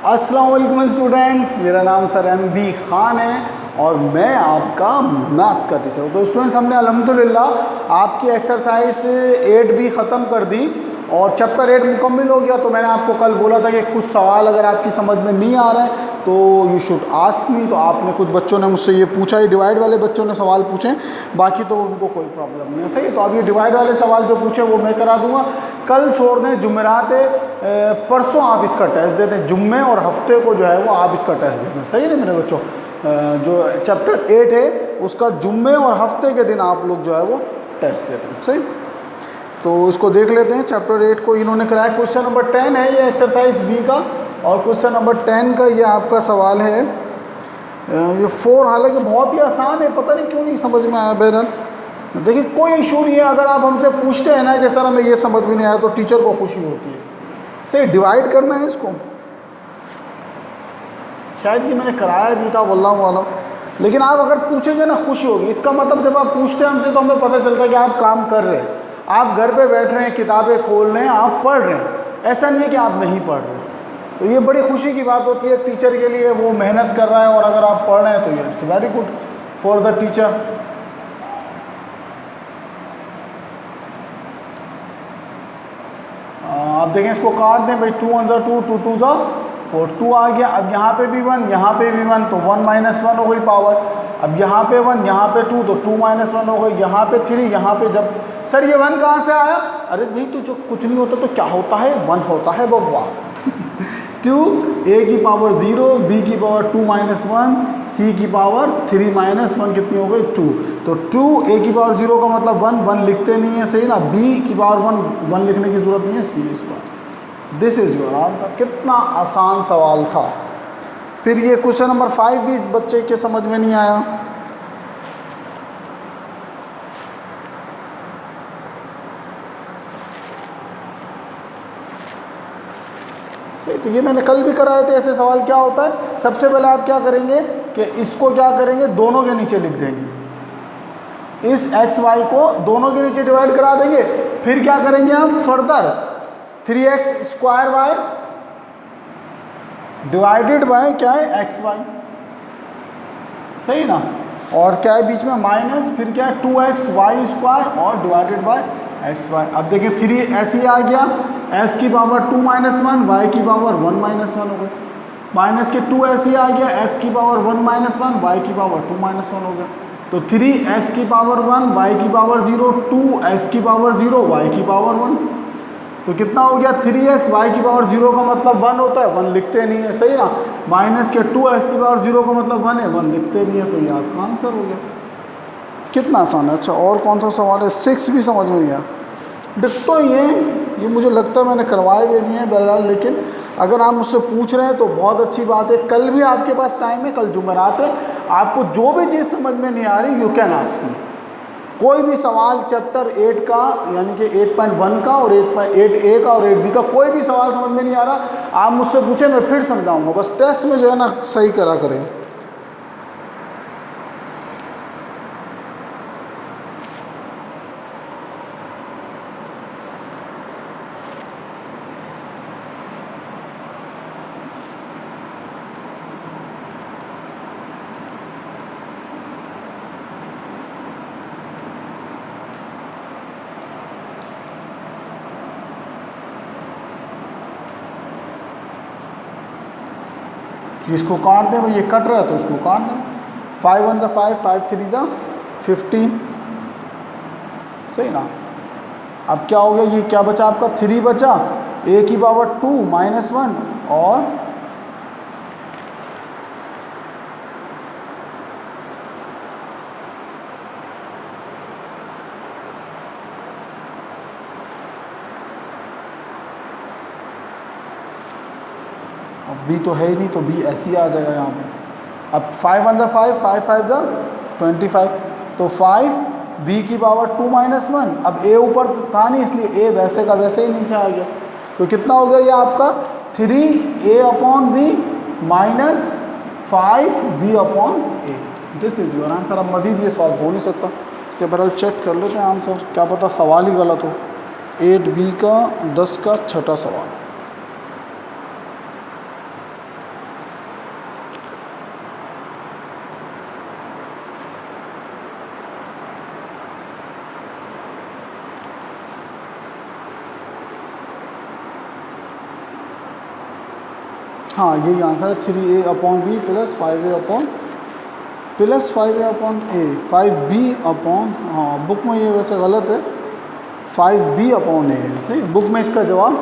अस्सलाम वालेकुम स्टूडेंट्स, मेरा नाम सर MB खान है और मैं आपका मैथ्स का टीचर हूँ। तो स्टूडेंट्स, हमने अल्हम्दुलिल्लाह आपकी एक्सरसाइज 8 भी ख़त्म कर दी और चैप्टर 8 मुकम्मल हो गया। तो मैंने आपको कल बोला था कि कुछ सवाल अगर आपकी समझ में नहीं आ रहा है तो यू शुड आस्क मी। तो आपने कुछ बच्चों ने मुझसे ये पूछा, ये डिवाइड वाले बच्चों ने सवाल पूछे, बाकी तो उनको कोई प्रॉब्लम नहीं है। सही है, तो अब ये डिवाइड वाले सवाल जो पूछे वो मैं करा दूंगा। कल छोड़ दें, जुमेरात परसों आप इसका टेस्ट देते हैं। जुम्मे और हफ्ते को जो है वो आप इसका टेस्ट देते हैं। सही है ना मेरे बच्चों? जो चैप्टर 8 है उसका जुम्मे और हफ्ते के दिन आप लोग जो है वो टेस्ट देते हैं। सही, तो इसको देख लेते हैं। चैप्टर 8 को इन्होंने कराया। क्वेश्चन नंबर 10 है ये एक्सरसाइज बी का, और क्वेश्चन नंबर 10 का ये आपका सवाल है। ये 4 हालांकि बहुत ही आसान है, पता नहीं क्यों नहीं समझ में आया। बहरहाल देखिए, कोई इशू नहीं है। अगर आप हमसे पूछते हैं ना कि सर हमें ये समझ में नहीं आया, तो टीचर को खुशी होती है। सही, डिवाइड करना है इसको। शायद ये मैंने कराया भी था, वल्लाहु आलम, लेकिन आप अगर पूछेंगे ना खुशी होगी। इसका मतलब जब आप पूछते हैं हमसे तो हमें पता चलता है कि आप काम कर रहे हैं, आप घर पे बैठ रहे हैं, किताबें खोल रहे हैं, आप पढ़ रहे हैं। ऐसा नहीं है कि आप नहीं पढ़ रहे। तो ये बड़ी खुशी की बात होती है टीचर के लिए, वो मेहनत कर रहा है और अगर आप पढ़ रहे हैं तो ये it's very good for the teacher. आप देखें, इसको काट दें भाई। 2 1 2, 2 2 4, 2 आ गया। अब यहाँ पे भी 1, यहाँ पे भी 1, तो 1 - 1 हो गई पावर। अब यहाँ पे 1, यहाँ पे 2, तो 2 - 1 हो गई। यहाँ पे 3, यहाँ पे जब सर ये 1 कहाँ से आया? अरे भाई, तो जो कुछ नहीं होता तो क्या होता है? 1 होता है बब्बा। 2 a की पावर 0, b की पावर 2 - 1, c की पावर 3 - 1 कितनी हो गई? 2। तो 2 a की पावर 0 का मतलब 1 लिखते नहीं है, सही ना। b की पावर 1 लिखने की ज़रूरत नहीं है, c²। This is your answer. कितना आसान सवाल था। फिर ये क्वेश्चन नंबर 5 भी इस बच्चे के समझ में नहीं आया। तो ये मैंने कल भी कराए थे ऐसे सवाल। क्या होता है, सबसे पहले आप क्या करेंगे कि इसको क्या करेंगे, दोनों के नीचे लिख देंगे। इस x y को दोनों के नीचे डिवाइड करा देंगे। फिर क्या करेंगे आप, further 3x² y divided by क्या है, xy। सही ना। और क्या है बीच में माइनस, फिर क्या है 2xy² और डिवाइडेड बाय xy। अब देखिए 3 ऐसे ही आ गया, x की पावर 2 - 1, y की पावर 1 - 1 हो गई। माइनस के 2 ऐसे ही आ गया, x की पावर 1 - 1, y की पावर 2 - 1 हो गया। तो 3x की पावर 1, y की पावर 0, 2x की पावर 0, y की पावर 1। तो कितना हो गया, 3x, y की पावर 0 का मतलब 1 होता है, 1 लिखते नहीं है, सही ना। माइनस के 2x की पावर 0 का मतलब 1 है, 1 लिखते नहीं है। तो ये आपका आंसर हो गया। कितना आसान है। अच्छा, और कौन सा सवाल है? 6 भी समझ में नहीं आया। डिट्टो ये मुझे लगता है मैंने करवाए हुए भी हैं बहरहाल, लेकिन अगर आप मुझसे पूछ रहे हैं तो बहुत अच्छी बात है। कल भी आपके पास टाइम है, कल जुमेरात है। आपको जो भी चीज़ समझ में नहीं आ रही, यू कैन आस्क मी। कोई भी सवाल चैप्टर 8 का, यानी कि 8.1 का और 8A का और 8B का, कोई भी सवाल समझ में नहीं आ रहा, आप मुझसे पूछें, मैं फिर समझाऊँगा। बस टेस्ट में जो है ना सही करा करें। इसको काट दें भाई, ये कट रहा है तो इसको काट दें। 5 1 5, 5 3 15। सही ना। अब क्या हो गया, ये क्या बचा आपका, 3 बचा, a की पावर 2 - 1 और b तो है ही नहीं, तो b ऐसे ही आ जाएगा यहाँ पे। अब 5 1 5, 5 5 25। तो 5 b की पावर 2 - 1। अब a ऊपर तो था नहीं, इसलिए a वैसे का वैसे ही नीचे आ गया। तो कितना हो गया ये आपका, 3a/b - 5b/a। This is your answer. अब मज़ीद ये सॉल्व हो नहीं सकता, इसके बहरहाल चेक कर लेते हैं आंसर, क्या पता सवाल ही गलत हो। 8b का 10 का छठा सवाल। हाँ यही आंसर है, 3a/b plus 5a/a 5b upon, हाँ बुक में ये वैसे गलत है, 5b/a है, ठीक है। बुक में इसका जवाब,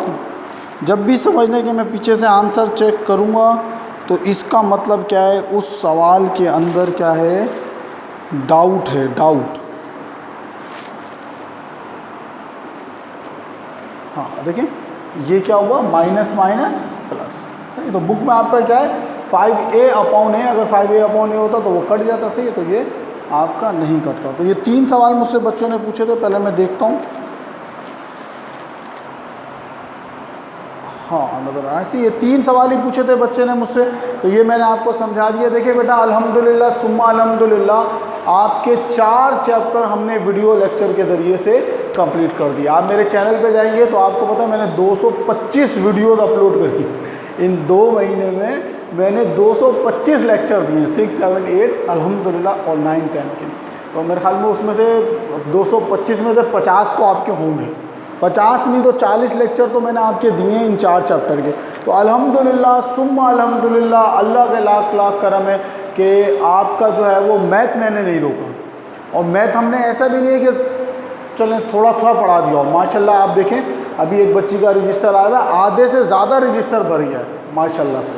जब भी समझने के मैं पीछे से आंसर चेक करूँगा तो इसका मतलब क्या है, उस सवाल के अंदर क्या है, डाउट है, डाउट। हाँ देखिए ये क्या हुआ, माइनस माइनस प्लस, तो बुक में आपका क्या है 5a/a, अगर 5a/a होता तो वो कट जाता, सही है, तो ये आपका नहीं कटता। तो ये 3 सवाल मुझसे बच्चों ने पूछे थे, पहले मैं देखता हूँ। हाँ नज़र आया, ऐसे ये 3 सवाल ही पूछे थे बच्चे ने मुझसे, तो ये मैंने आपको समझा दिया। देखिए बेटा अल्हम्दुलिल्लाह सुम्मा अल्हम्दुलिल्लाह आपके 4 चैप्टर हमने वीडियो लेक्चर के ज़रिए से कंप्लीट कर दिया। आप मेरे चैनल पे जाएंगे तो आपको पता है मैंने 225 वीडियोस अपलोड करी इन 2 महीने में, मैंने 225 लेक्चर दिए, 6, 7, 8 अल्हम्दुलिल्लाह और 9, 10 के। तो मेरे ख्याल में उसमें से 225 में से 50 तो आपके होंगे, 50 नहीं तो 40 लेक्चर तो मैंने आपके दिए इन 4 चैप्टर के। तो अल्हम्दुलिल्लाह सुम्मा अल्हम्दुलिल्लाह, अल्लाह के लाख लाख करम है कि आपका जो है वो मैथ मैंने नहीं रोका, और मैथ हमने ऐसा भी नहीं है कि चलें थोड़ा थोड़ा पढ़ा दिया हो। माशाल्लाह आप देखें अभी एक बच्ची का रजिस्टर आया हुआ है, आधे से ज़्यादा रजिस्टर भर गया है माशाल्लाह से,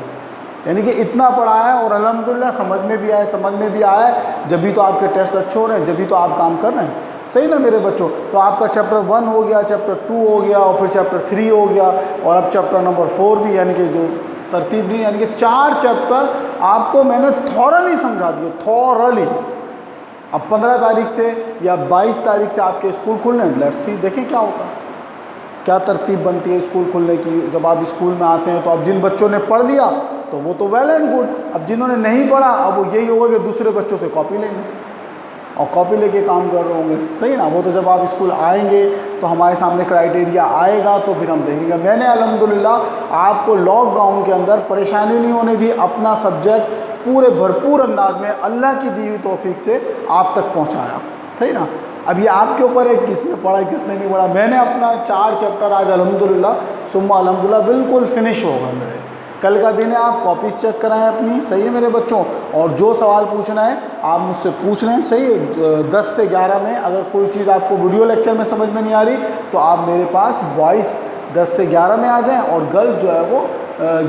यानी कि इतना पढ़ा है और अल्हम्दुलिल्लाह समझ में भी आया है। जब भी तो आपके टेस्ट अच्छे हो रहे हैं, जब भी तो आप काम कर रहे हैं, सही ना मेरे बच्चों। तो आपका चैप्टर 1 हो गया, चैप्टर 2 हो गया, और फिर चैप्टर 3 हो गया, और अब चैप्टर नंबर 4 भी, यानी कि जो तरतीब नहीं, यानी कि 4 चैप्टर आपको मैंने थॉरली समझा दिया, थॉरली। अब 15 तारीख से या 22 तारीख से आपके स्कूल खुलने हैं, लेट्स सी देखें क्या होता है, क्या तरतीब बनती है स्कूल खुलने की। जब आप स्कूल में आते हैं तो अब जिन बच्चों ने पढ़ लिया तो वो तो वेल एंड गुड, अब जिन्होंने नहीं पढ़ा अब वो यही होगा कि दूसरे बच्चों से कॉपी लेंगे और कॉपी लेके काम कर रहे होंगे, सही ना। वो तो जब आप स्कूल आएंगे तो हमारे सामने क्राइटेरिया आएगा तो फिर हम देखेंगे। मैंने अल्हम्दुलिल्लाह आपको लॉकडाउन के अंदर परेशानी नहीं होने दी, अपना सब्जेक्ट पूरे भरपूर अंदाज में अल्लाह की दी हुई तौफीक से आप तक पहुँचाया, सही ना। अब ये आपके ऊपर है किसने पढ़ा किसने नहीं पढ़ा। मैंने अपना 4 चैप्टर आज अल्हम्दुलिल्लाह सुम्मा अल्हम्दुलिल्लाह बिल्कुल फिनिश हो गए मेरे। कल का दिन है, आप कॉपीज़ चेक कराएं अपनी, सही है मेरे बच्चों। और जो सवाल पूछना है आप मुझसे पूछ लें, सही है। 10 से 11 में अगर कोई चीज़ आपको वीडियो लेक्चर में समझ में नहीं आ रही तो आप मेरे पास बॉयज़ 10 से 11 में आ जाएं और गर्ल्स जो है वो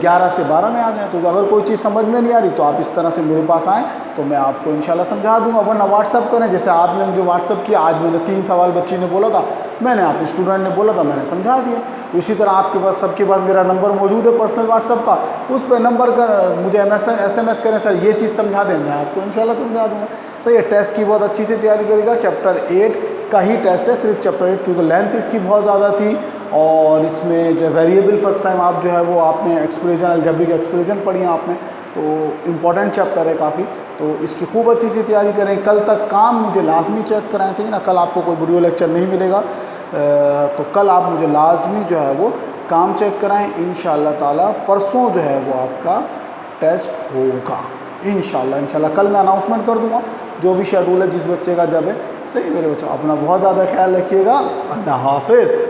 11 से 12 में आ जाएं। तो अगर कोई चीज़ समझ में नहीं आ रही तो आप इस तरह से मेरे पास आएँ तो मैं आपको इंशाल्लाह समझा दूंगा, वरना व्हाट्सअप करें। जैसे आपने मुझे व्हाट्सअप किया, आज मैंने 3 सवाल बच्ची ने बोला था, मैंने आप स्टूडेंट ने बोला था, मैंने समझा दिया। तो इसी तरह आपके पास सबके पास मेरा नंबर मौजूद है पर्सनल व्हाट्सअप का, उस पर नंबर कर मुझे SMS करें, सर ये चीज़ समझा दें, मैं आपको इंशाल्लाह समझा दूँगा। सही है, टेस्ट की बहुत अच्छी से तैयारी करेगा। चैप्टर 8 का ही टेस्ट है, सिर्फ चैप्टर 8, क्योंकि लेंथ इसकी बहुत ज़्यादा थी और इसमें जो वेरिएबल फर्स्ट टाइम आप जो है वो आपने एक्सप्रेशन अलजेब्रिक एक्सप्रेशन पढ़ी है आपने, तो इम्पॉर्टेंट चैप्टर है काफ़ी। तो इसकी खूब अच्छी सी तैयारी करें। कल तक काम मुझे लाजमी चेक कराएं, सही ना। कल आपको कोई वीडियो लेक्चर नहीं मिलेगा, तो कल आप मुझे लाजमी जो है वो काम चेक कराएं। इंशाअल्लाह ताला परसों जो है वो आपका टेस्ट होगा इंशाअल्लाह। कल मैं अनाउंसमेंट कर दूँगा जो भी शेड्यूल है जिस बच्चे का जब है, सही मेरे बच्चों। अपना बहुत ज़्यादा ख्याल रखिएगा। अल्लाह हाफिज़।